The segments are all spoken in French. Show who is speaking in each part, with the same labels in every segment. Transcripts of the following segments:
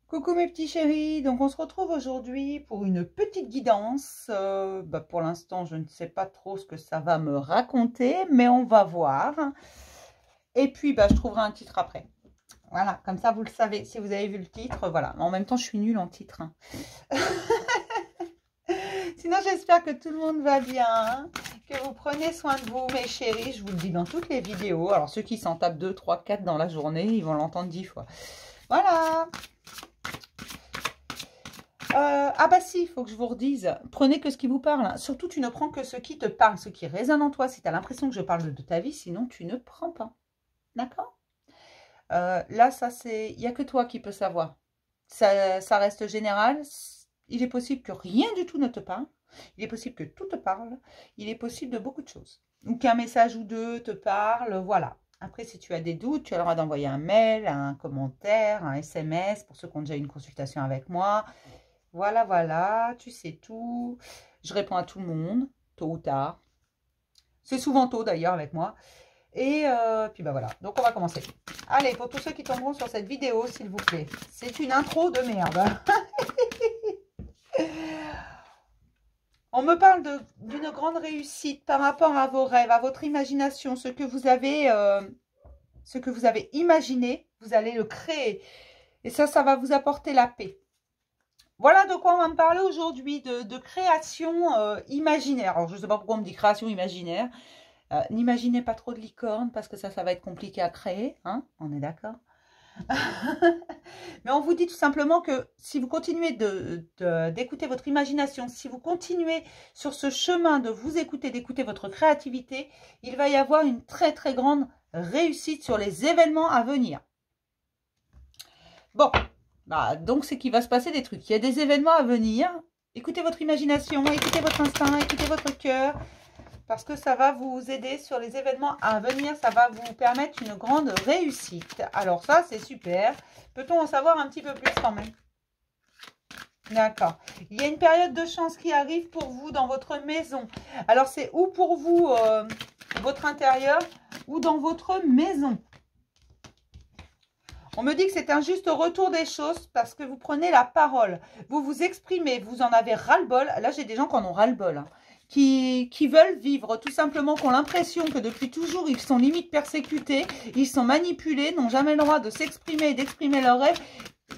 Speaker 1: Coucou mes petits chéris, donc on se retrouve aujourd'hui pour une petite guidance. Pour l'instant, je ne sais pas trop ce que ça va me raconter, mais on va voir. Et puis, je trouverai un titre après. Voilà, comme ça, vous le savez. Si vous avez vu le titre, voilà. En même temps, je suis nulle en titre. Hein. Sinon, j'espère que tout le monde va bien, hein, que vous prenez soin de vous, mes chéris. Je vous le dis dans toutes les vidéos. Alors, ceux qui s'en tapent 2, 3, 4 dans la journée, ils vont l'entendre 10 fois. Voilà. Si, il faut que je vous redise, prenez que ce qui vous parle. Surtout, tu ne prends que ce qui te parle, ce qui résonne en toi. Si tu as l'impression que je parle de ta vie, sinon tu ne prends pas. D'accord? Là, ça c'est, il n'y a que toi qui peux savoir. Ça reste général. Il est possible que rien du tout ne te parle. Il est possible que tout te parle. Il est possible de beaucoup de choses. Ou qu'un message ou deux te parle. Voilà. Après, si tu as des doutes, tu as le droit d'envoyer un mail, un commentaire, un SMS pour ceux qui ont déjà eu une consultation avec moi. Voilà, voilà, tu sais tout. Je réponds à tout le monde, tôt ou tard. C'est souvent tôt d'ailleurs avec moi. Et puis voilà, donc on va commencer. Allez, pour tous ceux qui tomberont sur cette vidéo, s'il vous plaît. C'est une intro de merde. On me parle d'une grande réussite par rapport à vos rêves, à votre imagination, ce que vous avez imaginé, vous allez le créer. Et ça va vous apporter la paix. Voilà de quoi on va me parler aujourd'hui, de création imaginaire. Alors, je ne sais pas pourquoi on me dit création imaginaire. N'imaginez pas trop de licorne parce que ça va être compliqué à créer. Hein, on est d'accord? Mais on vous dit tout simplement que si vous continuez d'écouter votre imagination, si vous continuez sur ce chemin de vous écouter, d'écouter votre créativité, il va y avoir une très très grande réussite sur les événements à venir. Bon. Donc, c'est qu'il va se passer des trucs. Il y a des événements à venir. Écoutez votre imagination, écoutez votre instinct, écoutez votre cœur. Parce que ça va vous aider sur les événements à venir. Ça va vous permettre une grande réussite. Alors ça, c'est super. Peut-on en savoir un petit peu plus quand même? D'accord. Il y a une période de chance qui arrive pour vous dans votre maison. Alors, c'est ou pour vous, votre intérieur, ou dans votre maison. On me dit que c'est un juste retour des choses parce que vous prenez la parole. Vous vous exprimez, vous en avez ras-le-bol. Là, j'ai des gens qui en ont ras-le-bol. Hein, qui veulent vivre, tout simplement, qui ont l'impression que depuis toujours, ils sont limite persécutés, ils sont manipulés, n'ont jamais le droit de s'exprimer et d'exprimer leurs rêves.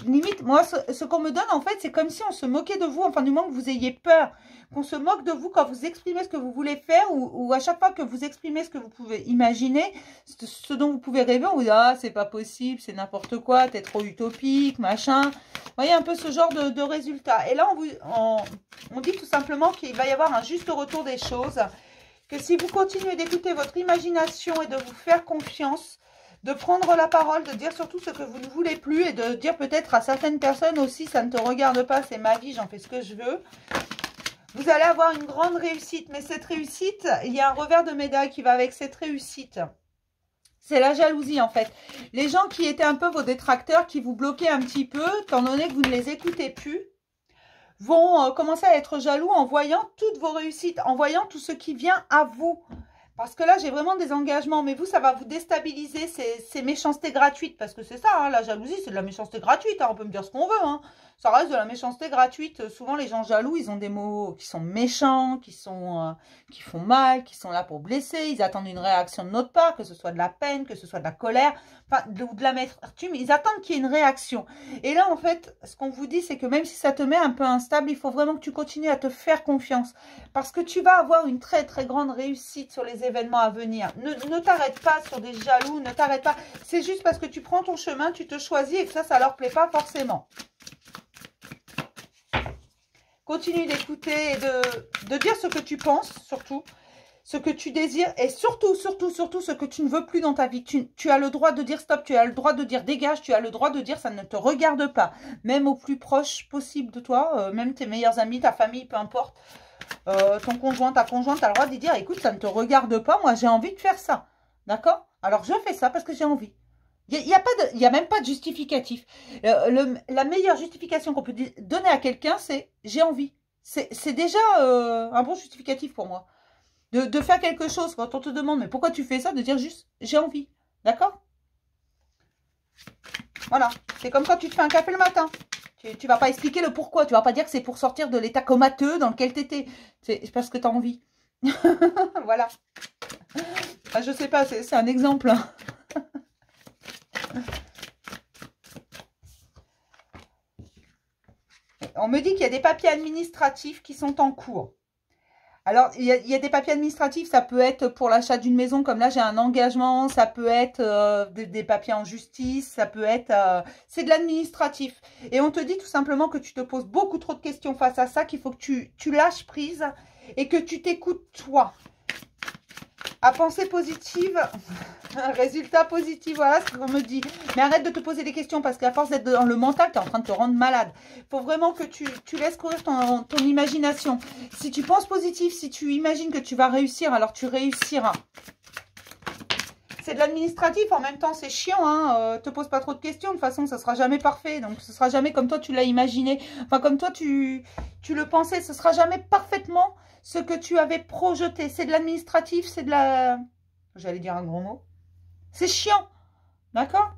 Speaker 1: Limite, moi, ce qu'on me donne, en fait, c'est comme si on se moquait de vous, enfin, du moment que vous ayez peur, qu'on se moque de vous quand vous exprimez ce que vous voulez faire, ou à chaque fois que vous exprimez ce que vous pouvez imaginer, ce dont vous pouvez rêver, on vous dit, ah, c'est pas possible, c'est n'importe quoi, t'es trop utopique, machin. Vous voyez, un peu ce genre de résultat. Et là, on dit tout simplement qu'il va y avoir un juste retour des choses, que si vous continuez d'écouter votre imagination et de vous faire confiance, de prendre la parole, de dire surtout ce que vous ne voulez plus et de dire peut-être à certaines personnes aussi, ça ne te regarde pas, c'est ma vie, j'en fais ce que je veux. Vous allez avoir une grande réussite, mais cette réussite, il y a un revers de médaille qui va avec cette réussite. C'est la jalousie en fait. Les gens qui étaient un peu vos détracteurs, qui vous bloquaient un petit peu, étant donné que vous ne les écoutez plus, vont commencer à être jaloux en voyant toutes vos réussites, en voyant tout ce qui vient à vous. Parce que là, j'ai vraiment des engagements. Mais vous, ça va vous déstabiliser. C'est méchanceté gratuite. Parce que c'est ça, hein, la jalousie, c'est de la méchanceté gratuite. Hein, on peut me dire ce qu'on veut. Hein. Ça reste de la méchanceté gratuite. Souvent, les gens jaloux, ils ont des mots qui sont méchants, qui font mal, qui sont là pour blesser. Ils attendent une réaction de notre part, que ce soit de la peine, que ce soit de la colère, ou de l'amertume. Ils attendent qu'il y ait une réaction. Et là, en fait, ce qu'on vous dit, c'est que même si ça te met un peu instable, il faut vraiment que tu continues à te faire confiance. Parce que tu vas avoir une très, très grande réussite sur les événements à venir. Ne t'arrête pas sur des jaloux, ne t'arrête pas. C'est juste parce que tu prends ton chemin, tu te choisis et que ça leur plaît pas forcément. Continue d'écouter et de dire ce que tu penses, surtout, ce que tu désires et surtout, surtout, surtout ce que tu ne veux plus dans ta vie. Tu as le droit de dire stop, tu as le droit de dire dégage, tu as le droit de dire ça ne te regarde pas. Même au plus proche possible de toi, même tes meilleurs amis, ta famille, peu importe. Ton conjoint, ta conjointe, tu as le droit de dire écoute, ça ne te regarde pas, moi j'ai envie de faire ça. D'accord? Alors je fais ça parce que j'ai envie. Il n'y a même pas de justificatif. La meilleure justification qu'on peut donner à quelqu'un, c'est j'ai envie. C'est déjà un bon justificatif pour moi. De faire quelque chose quand on te demande mais pourquoi tu fais ça, de dire juste j'ai envie. D'accord? Voilà. C'est comme quand tu te fais un café le matin. Tu vas pas expliquer le pourquoi. Tu vas pas dire que c'est pour sortir de l'état comateux dans lequel tu étais. C'est parce que tu as envie. Voilà. Ah, je sais pas, c'est un exemple. Hein. On me dit qu'il y a des papiers administratifs qui sont en cours. Alors, il y a des papiers administratifs, ça peut être pour l'achat d'une maison, comme là, j'ai un engagement, ça peut être des papiers en justice, ça peut être... c'est de l'administratif. Et on te dit tout simplement que tu te poses beaucoup trop de questions face à ça, qu'il faut que tu lâches prise et que tu t'écoutes toi. À penser positive, résultat positif, voilà ce qu'on me dit. Mais arrête de te poser des questions parce qu'à force d'être dans le mental, tu es en train de te rendre malade. Il faut vraiment que tu laisses courir ton imagination. Si tu penses positif, si tu imagines que tu vas réussir, alors tu réussiras. C'est de l'administratif, en même temps c'est chiant, hein. Te pose pas trop de questions, de toute façon ça sera jamais parfait, donc ce sera jamais comme toi tu l'as imaginé, enfin comme toi tu le pensais, ce sera jamais parfaitement ce que tu avais projeté. C'est de l'administratif, c'est de la... J'allais dire un gros mot. C'est chiant, d'accord?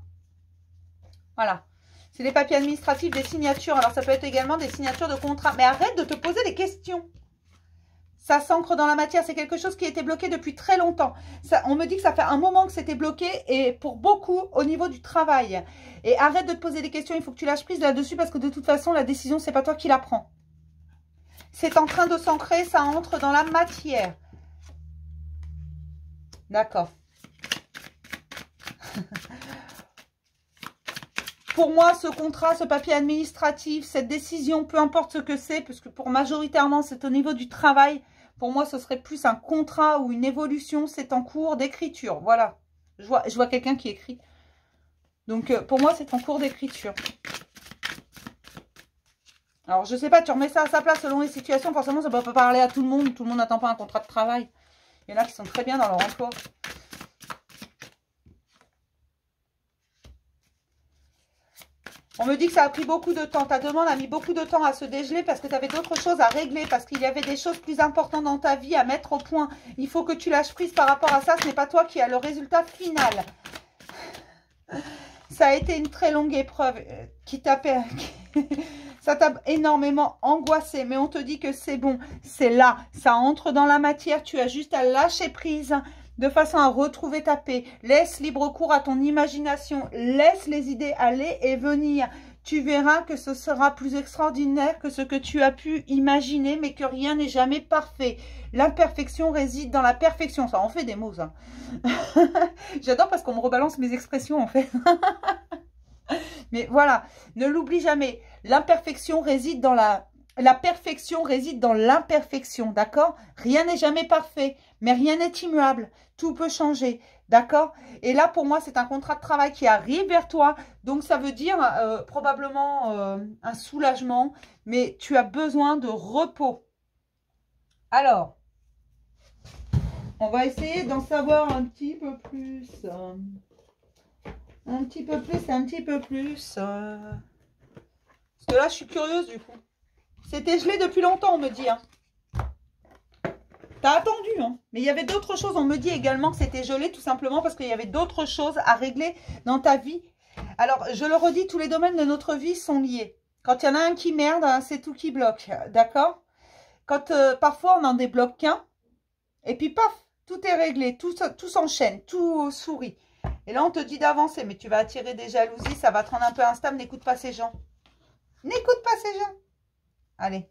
Speaker 1: Voilà. C'est des papiers administratifs, des signatures, alors ça peut être également des signatures de contrat, mais arrête de te poser des questions. Ça s'ancre dans la matière, c'est quelque chose qui a été bloqué depuis très longtemps. Ça, on me dit que ça fait un moment que c'était bloqué et pour beaucoup au niveau du travail. Et arrête de te poser des questions, il faut que tu lâches prise là-dessus parce que de toute façon, la décision, c'est pas toi qui la prends. C'est en train de s'ancrer, ça entre dans la matière. D'accord. Pour moi, ce contrat, ce papier administratif, cette décision, peu importe ce que c'est, puisque pour majoritairement, c'est au niveau du travail. Pour moi, ce serait plus un contrat ou une évolution. C'est en cours d'écriture. Voilà. Je vois quelqu'un qui écrit. Donc, pour moi, c'est en cours d'écriture. Alors, je sais pas, tu remets ça à sa place selon les situations. Forcément, ça ne peut pas parler à tout le monde. Tout le monde n'attend pas un contrat de travail. Il y en a qui sont très bien dans leur emploi. On me dit que ça a pris beaucoup de temps. Ta demande a mis beaucoup de temps à se dégeler parce que tu avais d'autres choses à régler, parce qu'il y avait des choses plus importantes dans ta vie à mettre au point. Il faut que tu lâches prise par rapport à ça. Ce n'est pas toi qui as le résultat final. Ça a été une très longue épreuve qui t'a ça t'a énormément angoissé, mais on te dit que c'est bon. C'est là, ça entre dans la matière. Tu as juste à lâcher prise de façon à retrouver ta paix. Laisse libre cours à ton imagination. Laisse les idées aller et venir. Tu verras que ce sera plus extraordinaire que ce que tu as pu imaginer, mais que rien n'est jamais parfait. L'imperfection réside dans la perfection. Ça en fait des mots, ça. J'adore parce qu'on me rebalance mes expressions, en fait. Mais voilà, ne l'oublie jamais. L'imperfection réside dans la perfection réside dans l'imperfection, d'accord? Rien n'est jamais parfait, mais rien n'est immuable. Tout peut changer, d'accord? Et là, pour moi, c'est un contrat de travail qui arrive vers toi. Donc, ça veut dire probablement un soulagement, mais tu as besoin de repos. Alors, on va essayer d'en savoir un petit peu plus. Un petit peu plus, un petit peu plus. Parce que là, je suis curieuse du coup. C'était gelé depuis longtemps, on me dit. Hein. T'as attendu, hein. Mais il y avait d'autres choses. On me dit également que c'était gelé tout simplement parce qu'il y avait d'autres choses à régler dans ta vie. Alors, je le redis, tous les domaines de notre vie sont liés. Quand il y en a un qui merde, hein, c'est tout qui bloque. D'accord? Quand parfois on n'en débloque qu'un. Et puis paf, tout est réglé. Tout s'enchaîne. Tout sourit. Et là, on te dit d'avancer. Mais tu vas attirer des jalousies. Ça va te rendre un peu instable. N'écoute pas ces gens. N'écoute pas ces gens. Allez.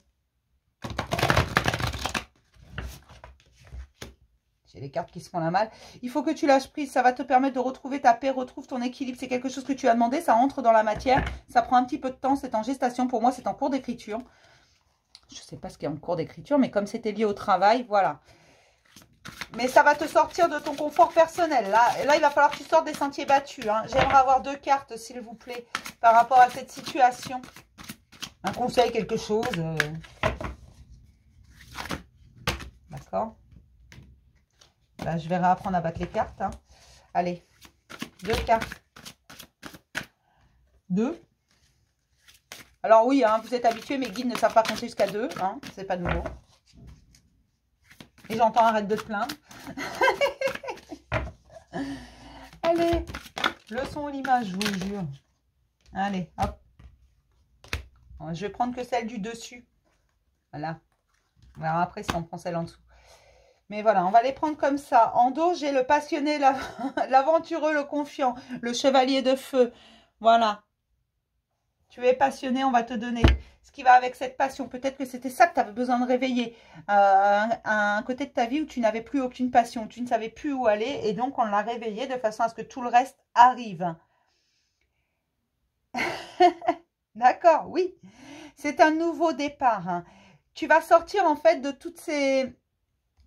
Speaker 1: J'ai les cartes qui se font la malle. Il faut que tu lâches prise. Ça va te permettre de retrouver ta paix, retrouve ton équilibre. C'est quelque chose que tu as demandé. Ça entre dans la matière. Ça prend un petit peu de temps. C'est en gestation. Pour moi, c'est en cours d'écriture. Je ne sais pas ce qui est en cours d'écriture, mais comme c'était lié au travail, voilà. Mais ça va te sortir de ton confort personnel. Là, il va falloir que tu sortes des sentiers battus. Hein. J'aimerais avoir 2 cartes, s'il vous plaît, par rapport à cette situation. Un conseil, quelque chose. D'accord. Là, je vais réapprendre à battre les cartes. Hein. Allez, 2 cartes. 2. Alors oui, hein, vous êtes habitués, mes guides ne savent pas compter jusqu'à 2. Hein, c'est pas nouveau. Et j'entends, arrête de te plaindre. Allez, le son ou l'image, je vous le jure. Allez, hop. Je vais prendre que celle du dessus. Voilà. On verra après si on prend celle en dessous. Mais voilà, on va les prendre comme ça. En dos, j'ai le passionné, l'aventureux, le confiant, le chevalier de feu. Voilà. Tu es passionné, on va te donner ce qui va avec cette passion. Peut-être que c'était ça que tu avais besoin de réveiller. Un côté de ta vie où tu n'avais plus aucune passion. Tu ne savais plus où aller. Et donc, on l'a réveillé de façon à ce que tout le reste arrive. D'accord, oui. C'est un nouveau départ. Hein. Tu vas sortir en fait de toutes ces...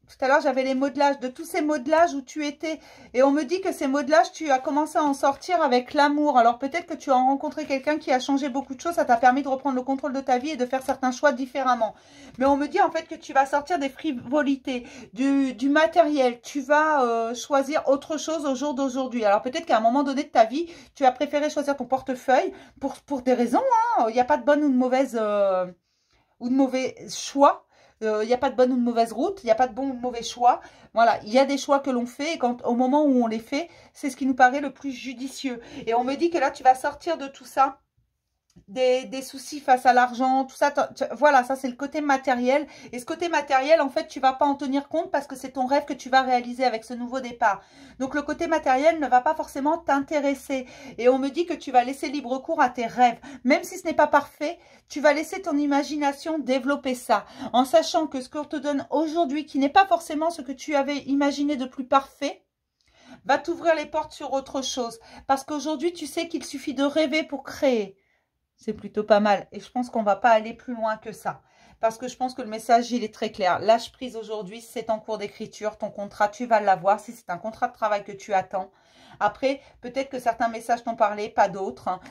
Speaker 1: Tout à l'heure, j'avais les modelages, de tous ces modelages où tu étais. Et on me dit que ces modelages, tu as commencé à en sortir avec l'amour. Alors peut-être que tu as rencontré quelqu'un qui a changé beaucoup de choses. Ça t'a permis de reprendre le contrôle de ta vie et de faire certains choix différemment. Mais on me dit en fait que tu vas sortir des frivolités, du matériel. Tu vas choisir autre chose au jour d'aujourd'hui. Alors peut-être qu'à un moment donné de ta vie, tu as préféré choisir ton portefeuille pour des raisons. Hein. Il n'y a pas de bonne ou de mauvais choix. Il n'y a pas de bonne ou de mauvaise route, il n'y a pas de bon ou de mauvais choix. Voilà, il y a des choix que l'on fait et au moment où on les fait, c'est ce qui nous paraît le plus judicieux. Et on me dit que là, tu vas sortir de tout ça, des soucis face à l'argent, tout ça. Voilà, ça c'est le côté matériel. Et ce côté matériel, en fait, tu vas pas en tenir compte parce que c'est ton rêve que tu vas réaliser avec ce nouveau départ. Donc le côté matériel ne va pas forcément t'intéresser. Et on me dit que tu vas laisser libre cours à tes rêves. Même si ce n'est pas parfait, tu vas laisser ton imagination développer ça. En sachant que ce qu'on te donne aujourd'hui, qui n'est pas forcément ce que tu avais imaginé de plus parfait, va t'ouvrir les portes sur autre chose. Parce qu'aujourd'hui, tu sais qu'il suffit de rêver pour créer. C'est plutôt pas mal. Et je pense qu'on ne va pas aller plus loin que ça. Parce que je pense que le message, il est très clair. Lâche prise aujourd'hui, c'est en cours d'écriture. Ton contrat, tu vas l'avoir. Si c'est un contrat de travail que tu attends. Après, peut-être que certains messages t'ont parlé, pas d'autres.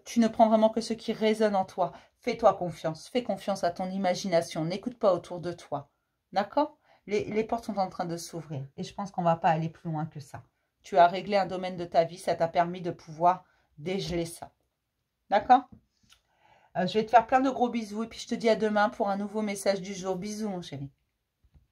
Speaker 1: Tu ne prends vraiment que ce qui résonne en toi. Fais-toi confiance. Fais confiance à ton imagination. N'écoute pas autour de toi. D'accord ? Les portes sont en train de s'ouvrir. Et je pense qu'on ne va pas aller plus loin que ça. Tu as réglé un domaine de ta vie. Ça t'a permis de pouvoir dégeler ça. D'accord? Je vais te faire plein de gros bisous et puis je te dis à demain pour un nouveau message du jour. Bisous mon chéri.